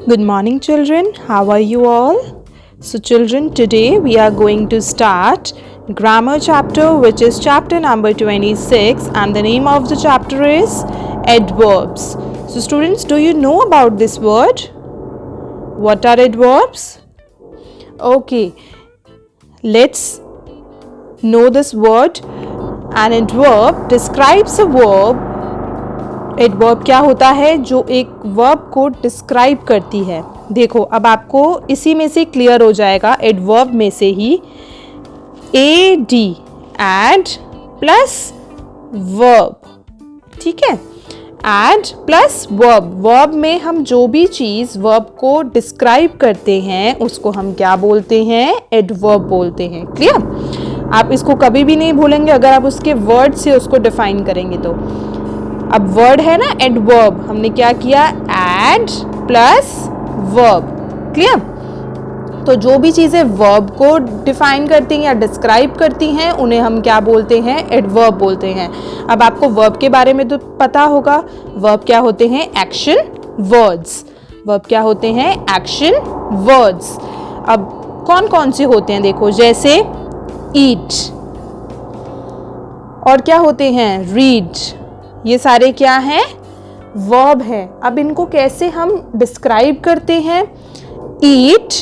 Good morning, children. How are you all? So, children, today we are going to start grammar chapter, which is chapter number 26, and the name of the chapter is adverbs. So, students, do you know about this word? What are adverbs? Okay, let's know this word. An adverb describes a verb. Adverb क्या होता है? जो एक verb को describe करती है. देखो, अब आपको इसी में से क्लियर हो जाएगा. एडवर्ब में से ही AD एड प्लस वर्ब. ठीक है, एड प्लस वर्ब. वर्ब में हम जो भी चीज़ वर्ब को डिस्क्राइब करते हैं उसको हम क्या बोलते हैं? एडवर्ब बोलते हैं. क्लियर? आप इसको कभी भी नहीं भूलेंगे अगर आप उसके वर्ड से उसको डिफाइन करेंगे तो. अब वर्ड है ना एडवर्ब, हमने क्या किया? Ad plus verb. क्लियर? तो जो भी चीज़ें वर्ब को डिफाइन करती हैं या डिस्क्राइब करती हैं उन्हें हम क्या बोलते हैं? एडवर्ब बोलते हैं. अब आपको वर्ब के बारे में तो पता होगा. वर्ब क्या होते हैं? Action words. वर्ब क्या होते हैं? Action words. अब कौन कौन से होते हैं देखो, जैसे ईट, और क्या होते हैं? रीड. ये सारे क्या हैं? वर्ब है. अब इनको कैसे हम डिस्क्राइब करते हैं? ईट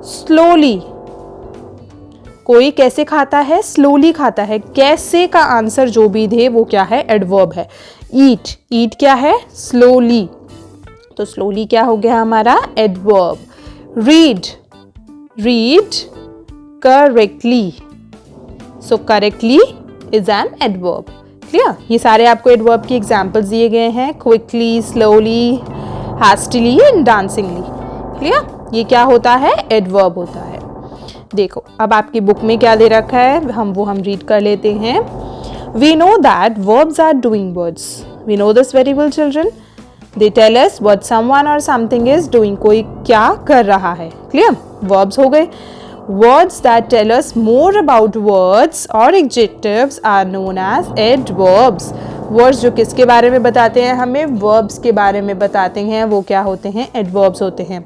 स्लोली. कोई कैसे खाता है? स्लोली खाता है. कैसे का आंसर जो भी दे वो क्या है? एडवर्ब है. ईट, ईट क्या है? स्लोली. तो स्लोली क्या हो गया हमारा? Adverb. Read, read correctly. So correctly is an adverb. Clear? ये सारे आपको एडवर्ब की एग्जाम्पल्स दिए गए हैं. Quickly, slowly, hastily and dancingly. Clear? ये क्या होता है? एडवर्ब होता है. देखो, अब आपकी बुक में क्या दे रखा है हम रीड कर लेते हैं. We know that verbs are doing words. We know this very well children. They tell us what someone और समथिंग इज डूइंग. कोई क्या कर रहा है. क्लियर? वर्ब्स हो गए. Words that tell us more about words or adjectives are known as adverbs. Words जो किसके बारे में बताते हैं? हमें verbs के बारे में बताते हैं. वो क्या होते हैं? adverbs होते हैं.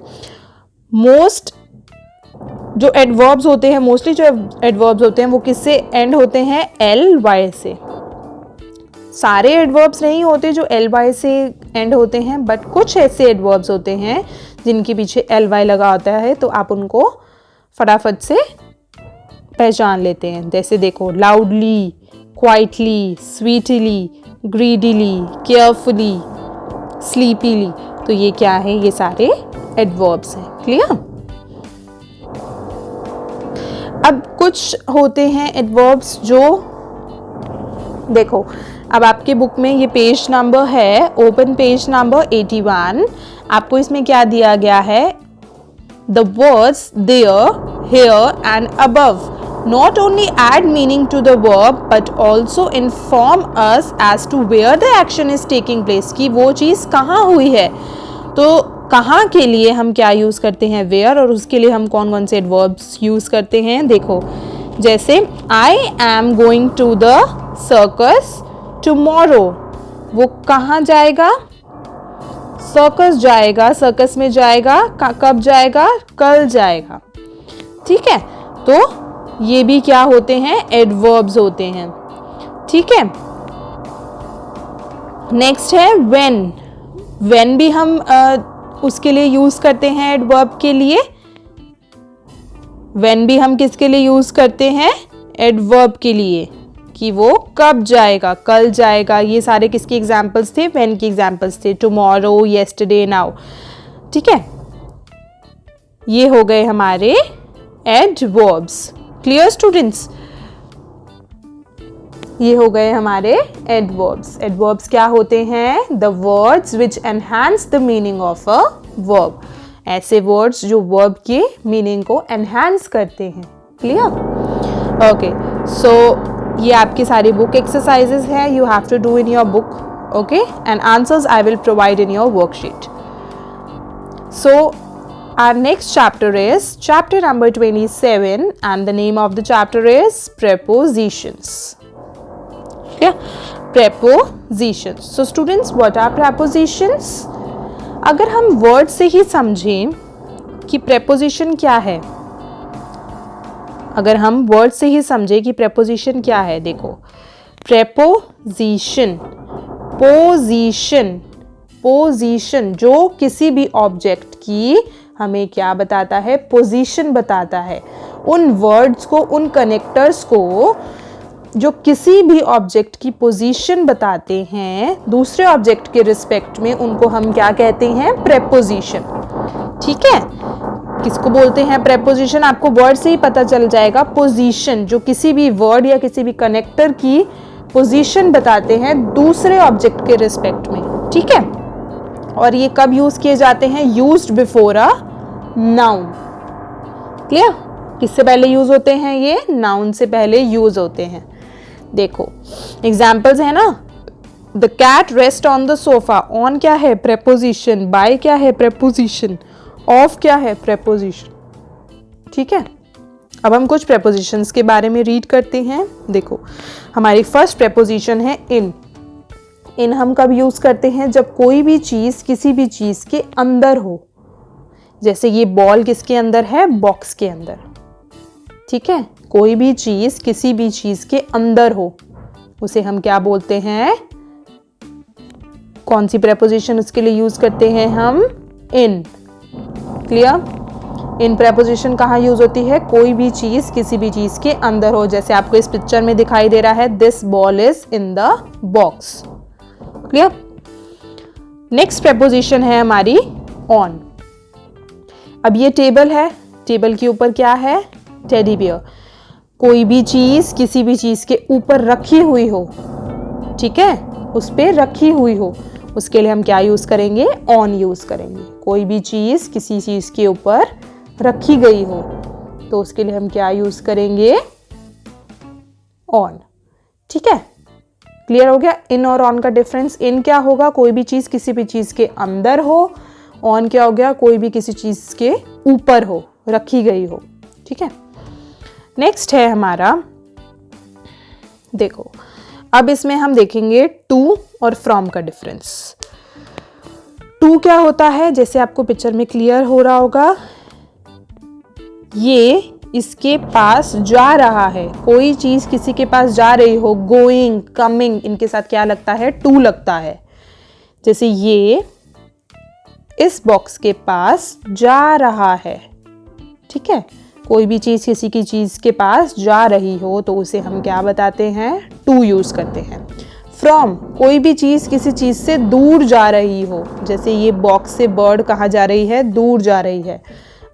जो adverbs होते हैं, मोस्टली जो adverbs होते हैं वो किससे एंड होते हैं? ly से. सारे adverbs नहीं होते जो ly से एंड होते हैं, बट कुछ ऐसे adverbs होते हैं जिनके पीछे ly लगा होता है, तो आप उनको फटाफट से पहचान लेते हैं. जैसे देखो, loudly, quietly, sweetly, greedily, carefully, sleepily. तो ये क्या है? ये सारे एडवर्ब्स हैं. क्लियर? अब कुछ होते हैं एडवर्ब्स जो, देखो, अब आपके बुक में ये पेज नंबर है, ओपन पेज नंबर 81. आपको इसमें क्या दिया गया है? The words there, here and above not only add meaning to the verb but also inform us as to where the action is taking place. कि वो चीज़ कहाँ हुई है. तो कहाँ के लिए हम क्या यूज़ करते हैं? where. और उसके लिए हम कौन कौन से adverbs यूज़ करते हैं? देखो, जैसे I am going to the circus tomorrow. वो कहाँ जाएगा? सर्कस जाएगा. सर्कस में जाएगा. कब जाएगा? कल जाएगा. ठीक है? तो ये भी क्या होते हैं? एडवर्ब्स होते हैं. ठीक है? नेक्स्ट है व्हेन. व्हेन भी हम उसके लिए यूज करते हैं एडवर्ब के लिए. व्हेन भी हम किसके लिए यूज करते हैं? एडवर्ब के लिए, कि वो कब जाएगा? कल जाएगा. ये सारे किसके एग्जाम्पल्स थे? व्हेन की एग्जाम्पल्स थे. Tomorrow, yesterday, now. ठीक है? ये हो गए हमारे एडवर्ब्स. Clear students? ये हो गए हमारे एडवर्ब्स. एडवर्ब्स क्या होते हैं? The words which enhance the meaning of a verb. ऐसे वर्ड्स जो वर्ब के मीनिंग को एनहांस करते हैं. क्लियर? ओके, सो ये आपकी सारी बुक एक्सरसाइजेज है. You have to do in your book. Okay, and answers I will provide in your worksheet. So our next chapter is chapter number 27 and the name of the chapter is prepositions. Yeah, prepositions. So students, what are prepositions? अगर हम word से ही समझें कि preposition क्या है, अगर हम word से ही समझें कि प्रेपोजिशन क्या है, देखो प्रेपोजिशन, पोजीशन, पोजीशन जो किसी भी ऑब्जेक्ट की हमें क्या बताता है, पोजीशन बताता है। उन वर्ड्स को, उन कनेक्टर्स को जो किसी भी ऑब्जेक्ट की पोजीशन बताते हैं दूसरे ऑब्जेक्ट के रिस्पेक्ट में, उनको हम क्या कहते हैं, प्रेपोजिशन। ठीक है, किसको बोलते हैं प्रेपोजिशन, आपको वर्ड से ही पता चल जाएगा। पोजीशन जो किसी भी वर्ड या किसी भी कनेक्टर की पोजीशन बताते हैं दूसरे ऑब्जेक्ट के रिस्पेक्ट में। ठीक है, और ये कब यूज किए जाते हैं, used before a noun. Clear, किससे पहले यूज होते हैं, ये नाउन से पहले यूज होते हैं। देखो एग्जाम्पल्स है ना, the cat rest on the sofa, on क्या है, प्रेपोजिशन, बाय क्या है, प्रेपोजिशन, ऑफ क्या है, प्रेपोजिशन। ठीक है, अब हम कुछ प्रेपोजिशंस के बारे में रीड करते हैं। देखो हमारी फर्स्ट प्रेपोजिशन है इन। इन हम कब यूज करते हैं, जब कोई भी चीज किसी भी चीज के अंदर हो। जैसे ये बॉल किसके अंदर है, बॉक्स के अंदर। ठीक है, कोई भी चीज किसी भी चीज के अंदर हो उसे हम क्या बोलते हैं, कौन सी प्रेपोजिशन उसके लिए यूज करते हैं हम, इन। क्लियर, इन प्रेपोजिशन कहाँ यूज होती है, कोई भी चीज किसी भी चीज के अंदर हो। जैसे आपको इस पिक्चर में दिखाई दे रहा है, this ball is in the box. Clear, next preposition है हमारी ऑन। अब ये टेबल है, टेबल के ऊपर क्या है, टेडी बियर। कोई भी चीज किसी भी चीज के ऊपर रखी हुई हो, ठीक है, उस पे रखी हुई हो, उसके लिए हम क्या यूज करेंगे, ऑन यूज करेंगे। कोई भी चीज किसी चीज के ऊपर रखी गई हो तो उसके लिए हम क्या यूज करेंगे, ऑन। ठीक है, क्लियर हो गया इन और ऑन का डिफरेंस। इन क्या होगा, कोई भी चीज किसी भी चीज के अंदर हो। ऑन क्या हो गया, कोई भी किसी चीज के ऊपर हो, रखी गई हो। ठीक है, नेक्स्ट है हमारा, देखो अब इसमें हम देखेंगे टू और फ्रॉम का डिफरेंस। टू क्या होता है, जैसे आपको पिक्चर में क्लियर हो रहा होगा, ये इसके पास जा रहा है। कोई चीज किसी के पास जा रही हो, गोइंग, कमिंग, इनके साथ क्या लगता है, टू लगता है। जैसे ये इस बॉक्स के पास जा रहा है। ठीक है, कोई भी चीज किसी की चीज के पास जा रही हो तो उसे हम क्या बताते हैं, टू यूज करते हैं। फ्रॉम, कोई भी चीज किसी चीज से दूर जा रही हो। जैसे ये बॉक्स से बर्ड कहाँ जा रही है, दूर जा रही है।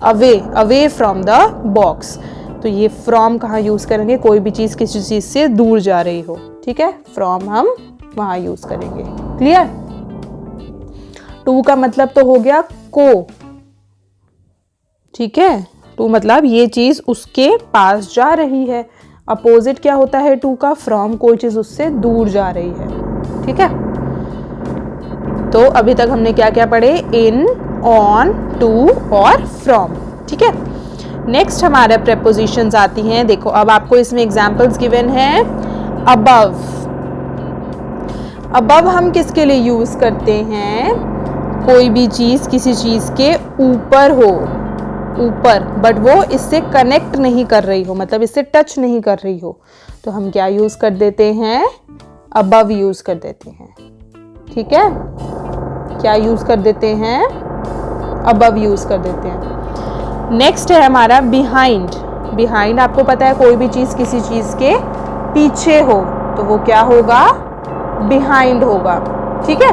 Away, away from the box, तो ये फ्रॉम कहाँ यूज करेंगे, कोई भी चीज किसी चीज से दूर जा रही हो। ठीक है, फ्रॉम हम वहां यूज करेंगे। क्लियर, टू का मतलब तो हो गया को। ठीक है, टू मतलब ये चीज उसके पास जा रही है। अपोजिट क्या होता है टू का, फ्रॉम, कोई चीज उससे दूर जा रही है। ठीक है, तो अभी तक हमने क्या क्या पढ़े, इन, ऑन, टू और फ्रॉम। ठीक है, नेक्स्ट हमारे प्रेपोजिशंस आती हैं। देखो अब आपको इसमें एग्जांपल्स गिवन हैं। अबव, अबव हम किसके लिए यूज करते हैं, कोई भी चीज किसी चीज के ऊपर हो, ऊपर, बट वो इससे कनेक्ट नहीं कर रही हो, मतलब इससे टच नहीं कर रही हो, तो हम क्या यूज कर देते हैं, अबव यूज कर देते हैं। ठीक है, क्या यूज कर देते हैं, अबव यूज कर देते हैं। नेक्स्ट है हमारा बिहाइंड। बिहाइंड आपको पता है कोई भी चीज किसी चीज के पीछे हो तो वो क्या होगा, बिहाइंड होगा। ठीक है,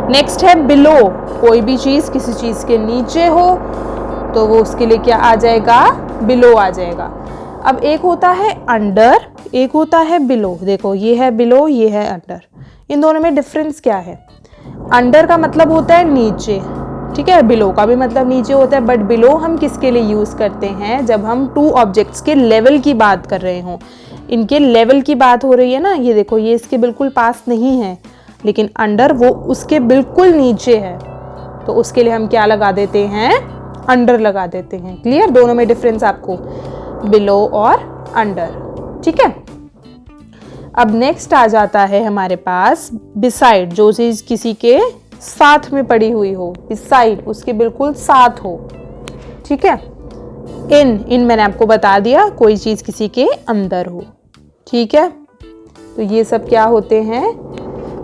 नेक्स्ट है बिलो, कोई भी चीज किसी चीज के नीचे हो तो वो उसके लिए क्या आ जाएगा, बिलो आ जाएगा। अब एक होता है अंडर, एक होता है बिलो। देखो ये है बिलो, ये है अंडर, इन दोनों में डिफरेंस क्या है, अंडर का मतलब होता है नीचे, ठीक है, बिलो का भी मतलब नीचे होता है, बट बिलो हम किसके लिए यूज करते हैं, जब हम टू ऑब्जेक्ट्स के लेवल की बात कर रहे हों, इनके लेवल की बात हो रही है ना। ये देखो ये इसके बिल्कुल पास नहीं है, लेकिन अंडर वो उसके बिल्कुल नीचे है, तो उसके लिए हम क्या लगा देते हैं, अंडर लगा देते हैं। क्लियर, दोनों में डिफरेंस आपको, बिलो और अंडर। ठीक है, अब नेक्स्ट आ जाता है हमारे पास बिसाइड, जो चीज किसी के साथ में पड़ी हुई हो, बिसाइड, उसके बिल्कुल साथ हो। ठीक है, इन मैंने आपको बता दिया, कोई चीज किसी के अंदर हो। ठीक है, तो ये सब क्या होते हैं।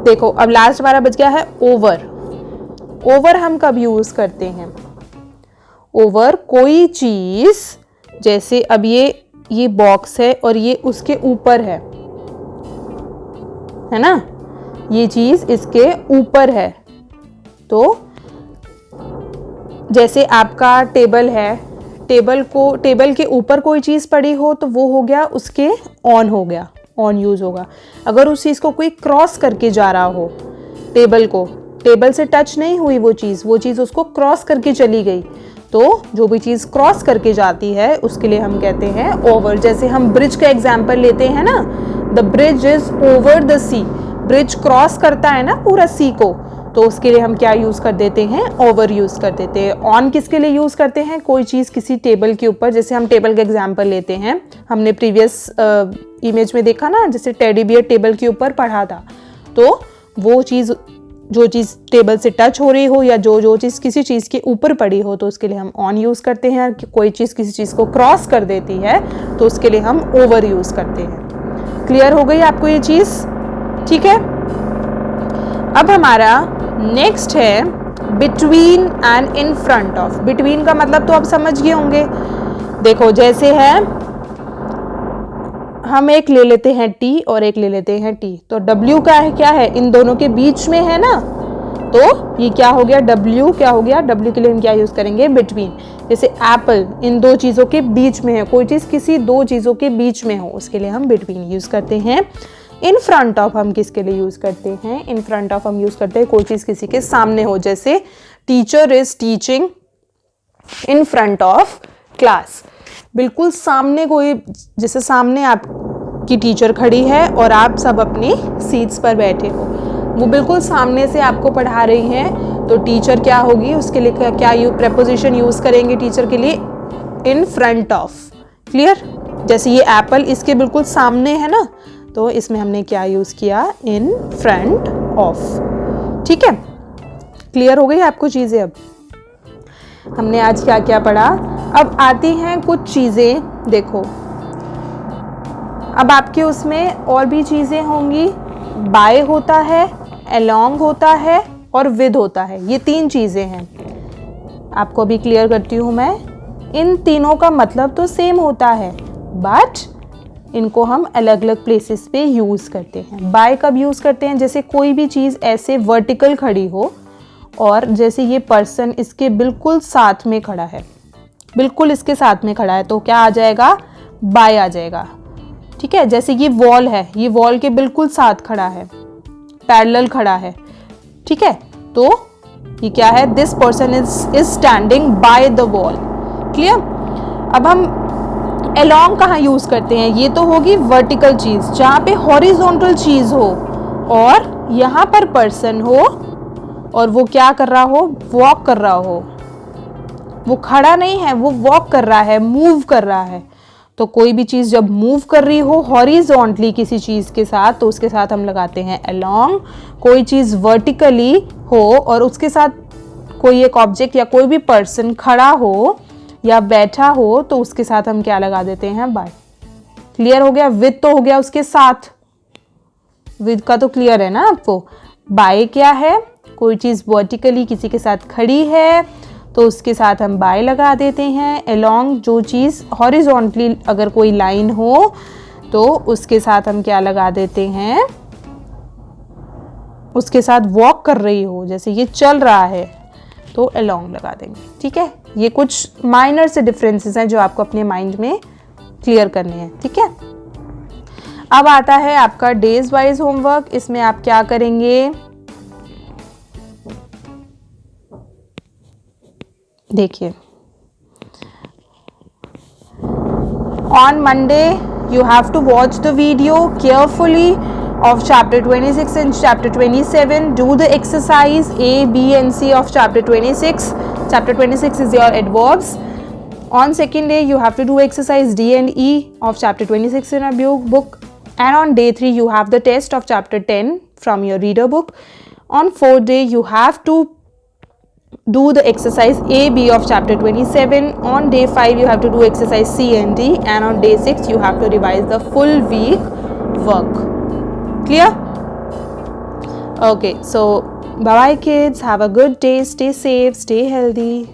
देखो अब लास्ट हमारा बच गया है ओवर। ओवर हम कब यूज करते हैं? ओवर कोई चीज, जैसे अब ये बॉक्स है और ये उसके ऊपर है ना, ये चीज इसके ऊपर है। तो जैसे आपका टेबल है, टेबल के ऊपर कोई चीज पड़ी हो तो वो हो गया उसके ऑन, हो गया ऑन यूज होगा। अगर उस चीज को कोई क्रॉस करके जा रहा हो, टेबल से टच नहीं हुई वो चीज उसको क्रॉस करके चली गई, तो जो भी चीज क्रॉस करके जाती है उसके लिए हम कहते हैं ओवर। जैसे हम ब्रिज का एग्जाम्पल लेते हैं ना, the bridge is over the sea, bridge cross करता है ना पूरा सी को, तो उसके लिए हम क्या यूज कर देते हैं? ओवर यूज कर देते हैं। ऑन किसके लिए यूज करते हैं? कोई चीज किसी टेबल के ऊपर, जैसे हम टेबल का एग्जाम्पल लेते हैं, हमने प्रीवियस इमेज में देखा ना, जैसे टेडी बियर टेबल के ऊपर पढ़ा था, तो वो चीज, जो चीज टेबल से टच हो रही हो या जो चीज किसी चीज के ऊपर पड़ी हो, तो उसके लिए हम ऑन यूज करते हैं। कोई चीज किसी चीज को क्रॉस कर देती है तो उसके लिए हम ओवर यूज करते हैं। क्लियर हो गई आपको ये चीज? ठीक है, अब हमारा नेक्स्ट है between and in front of. Between का मतलब तो आप समझ गए होंगे। देखो जैसे है, हम एक ले लेते हैं टी और एक ले लेते हैं टी, तो W का है क्या है? इन दोनों के बीच में है ना, तो ये क्या हो गया? W क्या हो गया? W के लिए हम क्या यूज करेंगे? बिटवीन। जैसे एप्पल इन दो चीजों के बीच में है, कोई चीज किसी दो चीजों के बीच में हो, उसके लिए हम बिटवीन यूज करते हैं। इन फ्रंट ऑफ हम किसके लिए यूज करते हैं? इन फ्रंट ऑफ हम यूज करते हैं कोई चीज किसी के सामने हो, जैसे teacher is teaching in front of class. बिल्कुल सामने कोई, जैसे सामने आपकी टीचर खड़ी है और आप सब अपनी सीट्स पर बैठे हो, वो बिल्कुल सामने से आपको पढ़ा रही हैं, तो टीचर क्या होगी? उसके लिए क्या प्रेपोजिशन यूज करेंगे टीचर के लिए? In front of. क्लियर? जैसे ये एप्पल इसके बिल्कुल सामने है ना, तो इसमें हमने क्या यूज किया? In front of. ठीक है, क्लियर हो गई आपको चीजें? अब हमने आज क्या क्या पढ़ा। अब आती हैं कुछ चीजें, देखो अब आपके उसमें और भी चीजें होंगी। बाय होता है, अलोंग होता है और विद होता है, ये तीन चीजें हैं। आपको अभी क्लियर करती हूँ मैं। इन तीनों का मतलब तो सेम होता है, बट इनको हम अलग अलग प्लेसेस पे यूज करते हैं। बाय कब यूज करते हैं? जैसे कोई भी चीज ऐसे वर्टिकल खड़ी हो और जैसे ये पर्सन इसके बिल्कुल साथ में खड़ा है, बिल्कुल इसके साथ में खड़ा है, तो क्या आ जाएगा? बाय आ जाएगा। ठीक है, जैसे ये वॉल है, ये वॉल के बिल्कुल साथ खड़ा है, पैरेलल खड़ा है। ठीक है, तो ये क्या है? This person is standing by the wall. Clear? अब हम अलोंग कहाँ यूज करते हैं? ये तो होगी वर्टिकल चीज, जहाँ पे हॉरिजॉन्टल चीज हो और यहाँ पर पर्सन हो और वो क्या कर रहा हो? वॉक कर रहा हो। वो खड़ा नहीं है, वो वॉक कर रहा है, मूव कर रहा है। तो कोई भी चीज जब मूव कर रही हो हॉरिजॉन्टली किसी चीज के साथ, तो उसके साथ हम लगाते हैं अलोंग। कोई चीज वर्टिकली हो और उसके साथ कोई एक ऑब्जेक्ट या कोई भी पर्सन खड़ा हो या बैठा हो, तो उसके साथ हम क्या लगा देते हैं? बाय। क्लियर हो गया? विद तो हो गया उसके साथ, विद का तो क्लियर है ना आपको। बाय क्या है? कोई चीज वर्टिकली किसी के साथ खड़ी है तो उसके साथ हम बाय लगा देते हैं। अलोंग जो चीज हॉरिजॉन्टली अगर कोई लाइन हो तो उसके साथ हम क्या लगा देते हैं? उसके साथ वॉक कर रही हो, जैसे ये चल रहा है तो अलोंग लगा देंगे। ठीक है, ये कुछ माइनर से डिफरेंसेस हैं जो आपको अपने माइंड में क्लियर करने हैं। ठीक है, अब आता है आपका डेज वाइज होमवर्क। इसमें आप क्या करेंगे? देखिए, on Monday you have to watch the video carefully of chapter 26 and chapter 27. Do the exercise A, B and C of chapter 26. Chapter 26 is your adverbs. On second day you have to do exercise D and E of chapter 26 in a book. And on day 3 you have the test of chapter 10 from your reader book. On 4th day, you have to do the exercise A, B of chapter 27. On day 5, you have to do exercise C and D, and on day 6, you have to revise the full week work. Clear? Okay, so bye bye kids. Have a good day. Stay safe, stay healthy.